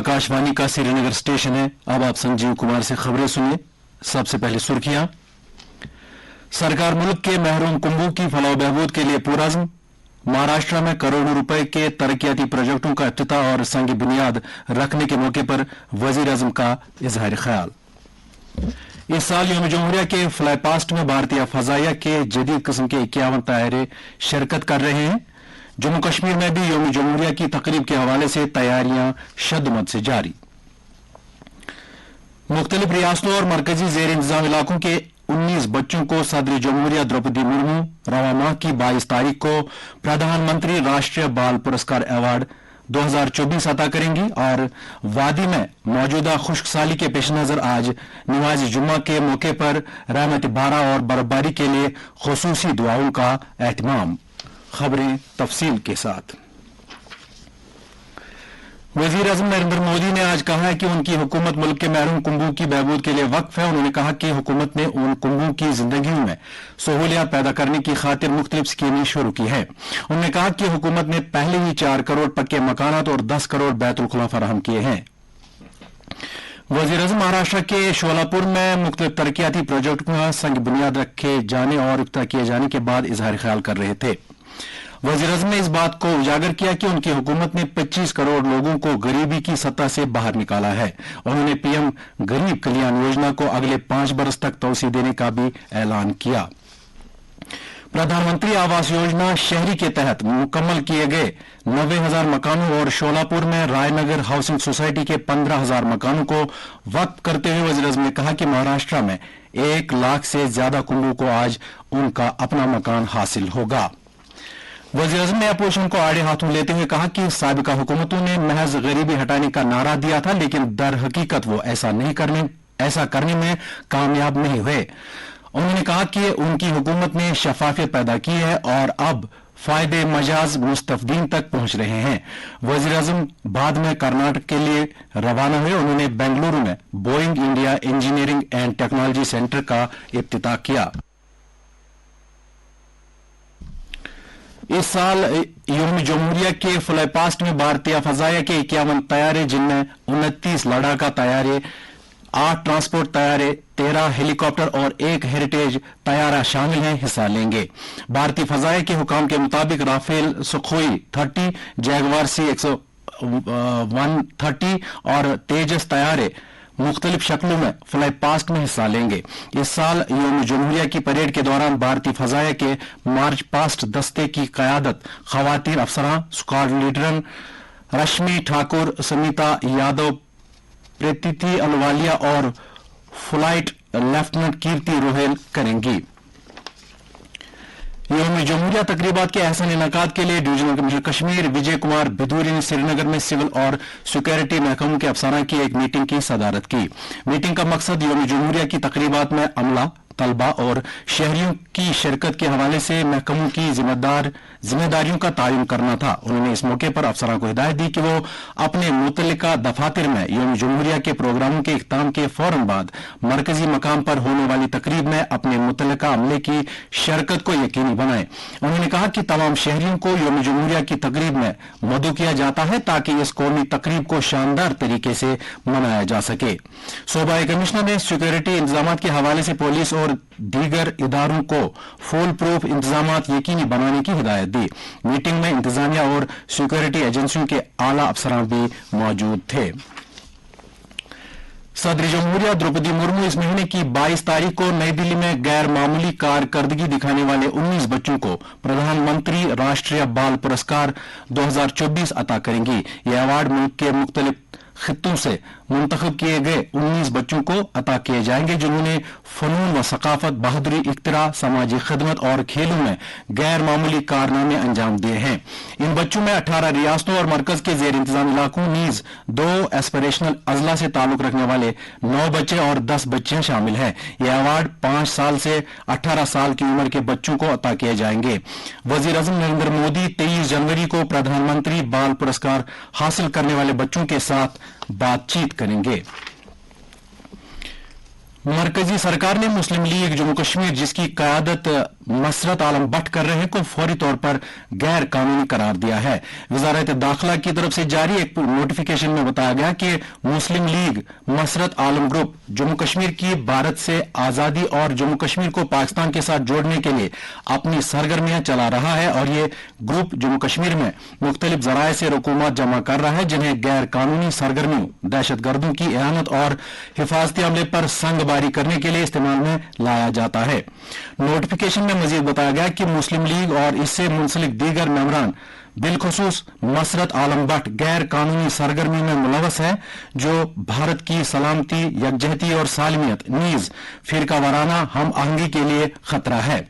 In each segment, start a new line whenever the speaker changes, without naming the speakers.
आकाशवाणी का श्रीनगर स्टेशन है। अब आप संजीव कुमार से खबरें सुनिए। सबसे पहले सुर्खियां। सरकार मुल्क के महरूम कुंभों की फलाह बहबूद के लिए पुरअज़्म। महाराष्ट्र में करोड़ों रुपए के तरक्याती प्रोजेक्टों का इफ्तिताह और संग बुनियाद रखने के मौके पर वजीर आजम का इजहार ख्याल। इस साल यौम जमहूरिया के फ्लाई पास्ट में भारतीय फजाइया के जदीद किस्म के 51 तैयारे शिरकत कर रहे हैं। जम्मू कश्मीर में भी यौम जमहूरिया की तकरीब के हवाले से तैयारियां शद्दमद से जारी। मुख्तलिफ रियासतों और मरकजी जेर इंतजाम इलाकों के 19 बच्चों को सदर जमहूरिया द्रौपदी मुर्मू रवा माह की 22 तारीख को प्रधानमंत्री राष्ट्रीय बाल पुरस्कार अवार्ड 2024 अता करेंगी और वादी में मौजूदा खुश्क साली के पेश नजर आज नमाज जुम्मा के मौके पर रहमत बारा और बर्फबारी के लिए खुसूसी दुआओं का एहतमाम। खबरें तफसील के साथ। वजीर आजम नरेंद्र मोदी ने आज कहा है कि उनकी हुकूमत मुल्क के महरूम कुंभों की बहबूद के लिए वक्फ है। उन्होंने कहा कि हुकूमत ने उन कुंभों की जिंदगियों में सहूलियात पैदा करने की खातिर मुख्तलिफ स्कीमें शुरू की है। उन्होंने कहा कि हुकूमत ने पहले ही 4 करोड़ पक्के मकानात और 10 करोड़ बैतुल खुला फराहम किए हैं। वजीर आजम महाराष्ट्र के शोलापुर में मुख्तलिफ तरक्याती प्रोजेक्टों का संग बुनियाद रखे जाने और इफ्तिताह किए जाने के बाद इजहार ख्याल कर रहे थे। वजीर आजम ने इस बात को उजागर किया कि उनकी हुकूमत ने 25 करोड़ लोगों को गरीबी की सतह से बाहर निकाला है। उन्होंने पीएम गरीब कल्याण योजना को अगले 5 बरस तक तोसी देने का भी ऐलान किया। प्रधानमंत्री आवास योजना शहरी के तहत मुकम्मल किए गए 90,000 मकानों और शोलापुर में रायनगर हाउसिंग सोसाइटी के 15,000 मकानों को वक्त करते हुए वजीर आजम ने कहा कि महाराष्ट्र में 1 लाख से ज्यादा कुंभों को आज उनका अपना मकान हासिल होगा। वज़ीर आज़म ने अपोजिशन को आड़े हाथों लेते हुए कहा कि साबिका हुकूमतों ने महज गरीबी हटाने का नारा दिया था, लेकिन दर हकीकत वो ऐसा करने में कामयाब नहीं हुए। उन्होंने कहा कि उनकी हुकूमत ने शफाफियत पैदा की है और अब फायदे मजाज मुस्तफदीन तक पहुंच रहे हैं। वज़ीर आज़म बाद में कर्नाटक के लिए रवाना हुए। उन्होंने बेंगलुरु में Boeing India engineering and technology centre का इफ्तिताह किया। इस साल यौम जमहूरिया के फ्लाई पास्ट में भारतीय फजाइया के 51 तैयारे, जिनमें 29 लड़ाका तैयारे, 8 ट्रांसपोर्ट तैयारे, 13 हेलीकॉप्टर और 1 हेरिटेज तैयारा शामिल हैं, हिस्सा लेंगे। भारतीय फजाइया के हुकाम के मुताबिक राफेल सुखोई 30, जैगवार C-130 और तेजस तैयारे मुख्तलिफ शक्लों में फ्लाई पास्ट में हिस्सा लेंगे। इस साल यौम जमहूरिया की परेड के दौरान भारतीय फजाइया के मार्च पास्ट दस्ते की क़यादत ख़वातीन अफसरान, स्क्वाड लीडरन रश्मि ठाकुर, समिता यादव, प्रीति अलवालिया और फ्लाइट लेफ्टिनेंट कीर्ति रोहेल करेंगी। यौम जमहूरिया तकरीबात के अहसन इनकाद के लिए डिवीजनल कमिश्नर कश्मीर विजय कुमार बिधूरी ने श्रीनगर में सिविल और सिक्योरिटी महकमों के अफसरान की एक मीटिंग की सदारत की। मीटिंग का मकसद यौम जमहूरिया की तकरीबात में अमला, तलबा और शहरियों की शिरकत के हवाले से महकमों की जिम्मेदारियों का तायुन करना था। उन्होंने इस मौके पर अफसरान को हिदायत दी कि वो अपने मुतल्लिका दफातर में यौम जमहूरिया के प्रोग्रामों के इख्तिताम के फौरन बाद मरकजी मकाम पर होने वाली तकरीब में अपने मुतल्लिका अमले की शिरकत को यकीनी बनाएं। उन्होंने कहा कि तमाम शहरियों को यौम जमहूरिया की तकरीब में मदऊ किया जाता है ताकि इस कौमी तकरीब को शानदार तरीके से मनाया जा सके। सूबाई कमिश्नर ने सिक्योरिटी इंतजाम के हवाले से पुलिस और दीगर इदारों को फुल प्रूफ इंतजाम यकीनी बनाने की हिदायत दी। मीटिंग में इंतजामिया और सिक्योरिटी एजेंसियों के आला अफसरान भी मौजूद थे। सदर जमहूरिया द्रौपदी मुर्मू इस महीने की 22 तारीख को नई दिल्ली में गैर मामूली कारकर्दगी दिखाने वाले 19 बच्चों को प्रधानमंत्री राष्ट्रीय बाल पुरस्कार 2024 अता करेंगी। यह अवार्ड मुल्क के मुख्तलिफ खित्तों से मुंतखब किए गए 19 बच्चों को अता किए जाएंगे, जिन्होंने फनून व सकाफत, बहादुरी, इख्तिरा, समाजी खिदमत और खेलों में गैर मामूली कारनामे अंजाम दिए हैं। इन बच्चों में 18 रियासतों और मरकज के जेर इंतजाम इलाकों नीज 2 एस्पिरेशनल अजला से ताल्लुक रखने वाले 9 बच्चे और 10 बच्चियां शामिल हैं। यह अवार्ड 5 साल से 18 साल की उम्र के बच्चों को अता किए जाएंगे। वजीर आजम नरेंद्र मोदी 23 जनवरी को प्रधानमंत्री बाल पुरस्कार हासिल करने वाले बच्चों के साथ बातचीत करेंगे। मरकजी सरकार ने मुस्लिम लीग जम्मू कश्मीर, जिसकी क़यादत मसरत आलम भट्ट कर रहे हैं को फौरी तौर पर गैर कानूनी करार दिया है। वजारत दाखिला की तरफ से जारी एक नोटिफिकेशन में बताया गया कि मुस्लिम लीग मसरत आलम ग्रुप जम्मू कश्मीर की भारत से आजादी और जम्मू कश्मीर को पाकिस्तान के साथ जोड़ने के लिए अपनी सरगर्मियां चला रहा है और ये ग्रुप जम्मू कश्मीर में मुख्तलिफ जराये से रकूमत जमा कर रहा है जिन्हें गैर कानूनी सरगर्मियों, दहशतगर्दों की एहानत और हिफाजती अमले पर संगबारी करने के लिए इस्तेमाल में लाया जाता है। नोटिफिकेशन में मजीद बताया गया कि मुस्लिम लीग और इससे मुंसलिक दीगर मेंबरान बिलखुसूस मसरत आलम भट्ट गैर कानूनी सरगर्मी में मुलवस है जो भारत की सलामती, यकजहती और सालमियत नीज फिरका वाराना हम आहंगी के लिए खतरा है।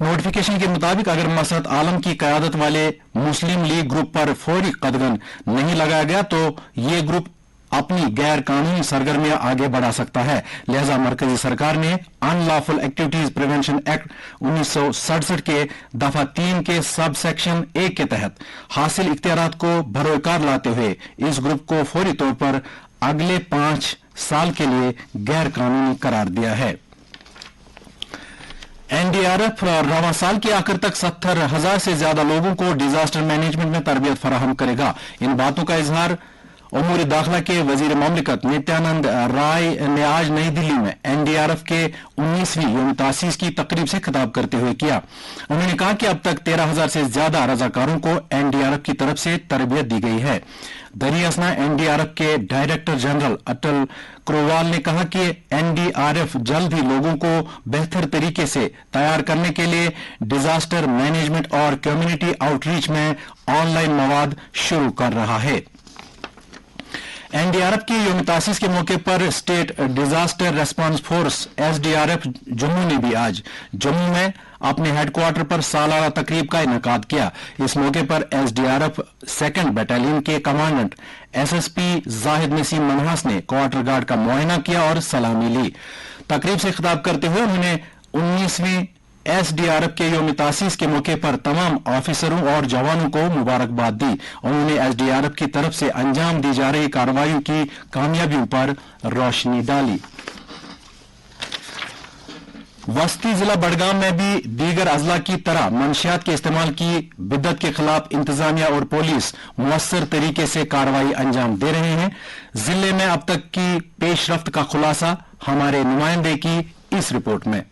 नोटिफिकेशन के मुताबिक अगर मसरत आलम की कयादत वाले मुस्लिम लीग ग्रुप पर फौरी कदगन नहीं लगाया गया तो ये ग्रुप अपनी गैर कानूनी सरगर्मियां आगे बढ़ा सकता है। लिहाजा मरकजी सरकार ने अनलॉफुल एक्टिविटीज प्रिवेंशन एक्ट 1967 के दफा 3 के सब सेक्शन 1 के तहत हासिल इख्तियारात को भरोकार लाते हुए इस ग्रुप को फौरी तौर पर अगले 5 साल के लिए गैर कानूनी करार दिया है। एनडीआरएफ रवां साल के आखिर तक 70,000 से ज्यादा लोगों को डिजास्टर मैनेजमेंट में तरबियत फराहम करेगा। इन बातों का इजहार उमूर दाखिला के वजीर ममलिकत नित्यानंद राय ने आज नई दिल्ली में एनडीआरएफ के 19वीं यौम तासीस की तकरीब से खिताब करते हुए किया। उन्होंने कहा कि अब तक 13,000 से ज्यादा रजाकारों को एनडीआरएफ की तरफ से तरबियत दी गई है। दरी असना एनडीआरएफ के डायरेक्टर जनरल अटल क्रोवाल ने कहा कि एनडीआरएफ जल्द ही लोगों को बेहतर तरीके से तैयार करने के लिए डिजास्टर मैनेजमेंट और कम्युनिटी आउटरीच में ऑनलाइन मवाद शुरू कर रहा है। एनडीआरएफ की यौम तासीस के मौके पर state disaster response force SDRF Jammu ने भी आज जम्मू में अपने हेडक्वार्टर पर सालाना तकरीब का इनेकाद किया। इस मौके पर एसडीआरएफ 2nd बटालियन के कमांडेंट एसएसपी जाहिद नसीम मनहास ने क्वार्टर गार्ड का मुआयना किया और सलामी ली। तकरीब से खिताब करते हुए उन्होंने 19वीं एसडीआरएफ के यौम तासीस के मौके पर तमाम ऑफिसरों और जवानों को मुबारकबाद दी। उन्होंने एसडीआरएफ की तरफ से अंजाम दी जा रही कार्रवाई की कामयाबियों पर रोशनी डाली। वस्ती जिला बडगाम में भी दीगर अजला की तरह मंशियात के इस्तेमाल की बिद्दत के खिलाफ इंतजामिया और पुलिस मुअस्सर तरीके से कार्रवाई अंजाम दे रहे हैं। जिले में अब तक की पेशरफ्त का खुलासा हमारे नुमाइंदे की इस रिपोर्ट में।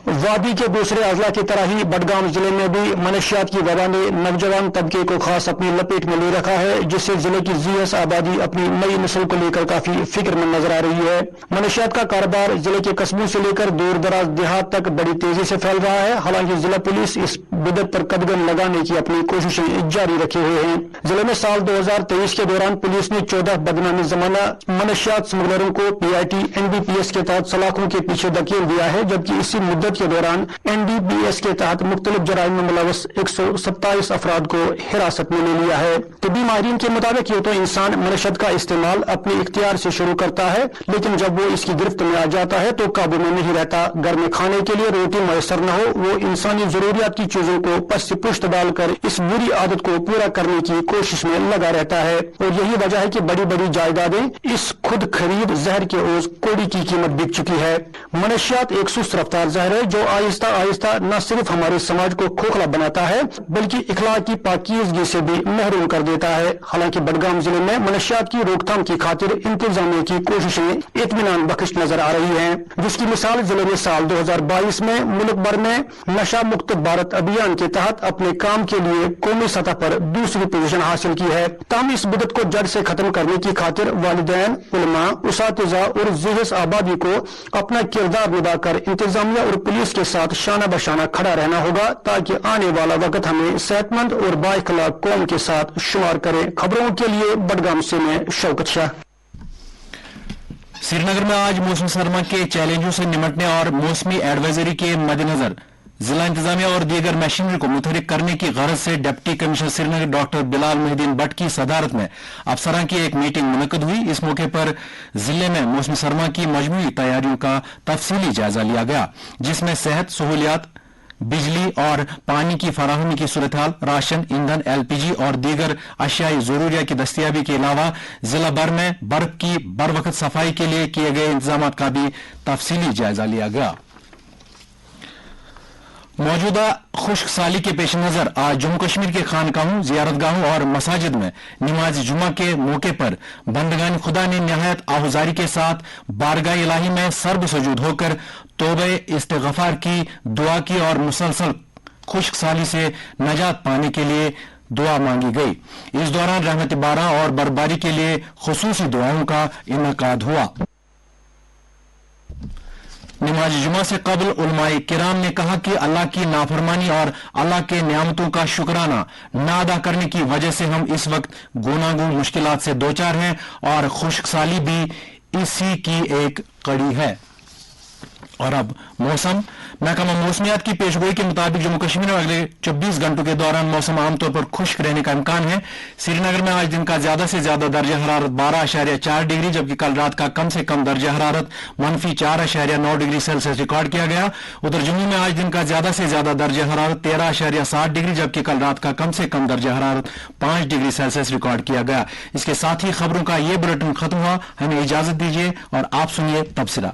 वादी के दूसरे अजला की तरह ही बडगाम जिले में भी मनशियात की वबा ने नौजवान तबके को खास अपनी लपेट में ले रखा है, जिससे जिले की जीएस आबादी अपनी नई नस्ल को लेकर काफी फिक्र में नजर आ रही है। मनशियात का कारोबार जिले के कस्बों से लेकर दूर दराज देहात तक बड़ी तेजी से फैल रहा है। हालांकि जिला पुलिस इस बिदत पर कदगन लगाने की अपनी कोशिशें जारी रखे हुए हैं। जिले में साल 2023 के दौरान पुलिस ने 14 बदनामी जमाना मनशियात स्मगलरों को पीआईटी एनडीपीएस के तहत सलाखों के पीछे धकेल दिया है, जबकि इसी मुद्दत के दौरान एनडीपीएस के तहत मुख्तलिफ जराइम में मुलवस 127 अफराद को हिरासत में ले लिया है। तिब्बी माहिरीन के मुताबिक ये तो इंसान मनशत का इस्तेमाल अपने इख्तियार से शुरू करता है, लेकिन जब वो इसकी गिरफ्त में आ जाता है तो काबू में नहीं रहता। घर में खाने के लिए रोटी मैसर न हो, वो इंसानी जरूरियात की चीजों को पस्त पुश्त डालकर इस बुरी आदत को पूरा करने की कोशिश में लगा रहता है। और यही वजह है कि बड़ी बड़ी जायदादें इस खुद खरीद जहर के ओस कोड़ी की कीमत बिक चुकी है। मनशियात एक सुस्त रफ्तार जहर है जो आहिस्ता आहिस्ता न सिर्फ हमारे समाज को खोखला बनाता है बल्कि इखलाक की पाकीज़गी से भी महरूम कर देता है। हालांकि बडगाम जिले में मनशियात की रोकथाम की खातिर इंतजामिया की कोशिशें इत्मीनान बख्श नजर आ रही हैं, जिसकी मिसाल जिले ने साल 2022 में मुल्क भर में नशा मुक्त भारत अभियान के तहत अपने काम के लिए कौमी सतह पर दूसरी पोजीशन हासिल की है। ताहम इस बिदत को जड़ से खत्म करने की खातिर वालिदैन, उलमा, उसातिजा और ज़िहस आबादी को अपना किरदार निभाकर इंतजामिया और पुलिस के साथ शाना बशाना खड़ा रहना होगा, ताकि आने वाला वक्त हमें सेहतमंद और बाइखलाक कौम के साथ शुमार करे। खबरों के लिए बडगाम से मैं शौकत शाह।
श्रीनगर में आज मौसम सरमा के चैलेंजों से निपटने और मौसमी एडवाइजरी के मद्देनजर जिला इंतजामिया और दीगर मशीनरी को मुतहरिक करने की गरज से deputy commissioner Srinagar doctor Bilal Mohiddin Bhatt की सदारत में अफसरान की एक मीटिंग मुनक्कद हुई। इस मौके पर जिले में मौसमी सरमा की मजमूई तैयारियों का तफसीली जायजा लिया गया, जिसमें सेहत सहूलियात, बिजली और पानी की फराहमी की सूरत हाल, राशन, ईंधन, एलपीजी और दीगर अशियाई जरूरिया की दस्तियाबी के अलावा जिला भर में बर्फ की बरवक्त सफाई के लिए किए गए इंतजाम का भी तफसीली जायजा लिया गया। मौजूदा खुश्क साली के पेश नजर आज जम्मू कश्मीर के खानकाहों, जियारतगाहों और मसाजिद में नमाज जुमा के मौके पर बंदगान खुदा ने नहायत आहुजारी के साथ बारगाह इलाही में सर्ब सजूद होकर तौबे इस्तिग़फ़ार की, दुआ की और मुसलसल खुश्क साली से नजात पाने के लिए दुआ मांगी गई। इस दौरान रहमत बारा और बर्फबारी के लिए खुसूसी दुआओं का इनकाद हुआ। नमाज जुमा से कबल उलमाए किराम ने कहा कि अल्लाह की नाफरमानी और अल्लाह के नियामतों का शुक्राना ना अदा करने की वजह से हम इस वक्त गुनागुन मुश्किलात से दोचार हैं और खुश्क साली भी इसी की एक कड़ी है। और अब मौसम। महकमा मौसमियात की पेशगोई के मुताबिक जम्मू कश्मीर में अगले 24 घंटों के दौरान मौसम आमतौर पर खुश्क रहने का इम्कान है। श्रीनगर में आज दिन का ज्यादा से ज्यादा दर्जा हरारत 12.4 डिग्री जबकि कल रात का कम से कम दर्जा हरारत -4.9 डिग्री सेल्सियस रिकॉर्ड किया गया। उधर जम्मू में आज दिन का ज्यादा से ज्यादा दर्जा हरारत 13.7 डिग्री जबकि कल रात का कम से कम दर्जा हरारत 5 डिग्री सेल्सियस रिकॉर्ड किया गया। इसके साथ ही खबरों का ये बुलेटिन खत्म हुआ। हमें इजाजत दीजिए और आप सुनिए तबसरा।